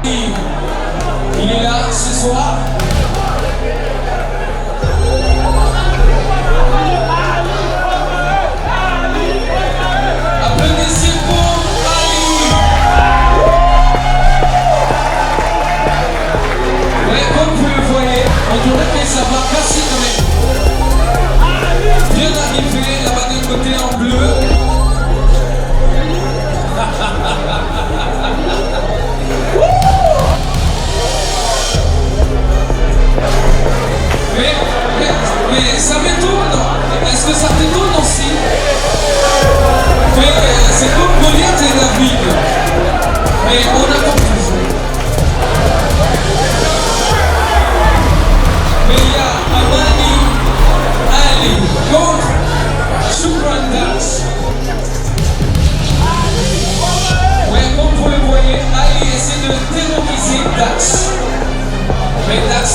Il est là ce soir. Applaudissez pour Ali. Ouais, comme vous le voyez, on dirait que ça va casser quand même. Bien arrivé, là-bas d'un côté en bleu. Mais ça me tourne. Est-ce que ça te tourne aussi? Mais c'est comme Goliath et David. Mais on a compris. Mais il y a Amani Ali contre Shukran Dax. Ouais, comme vous le voyez, Ali essaie de terroriser Dax. Mais Dax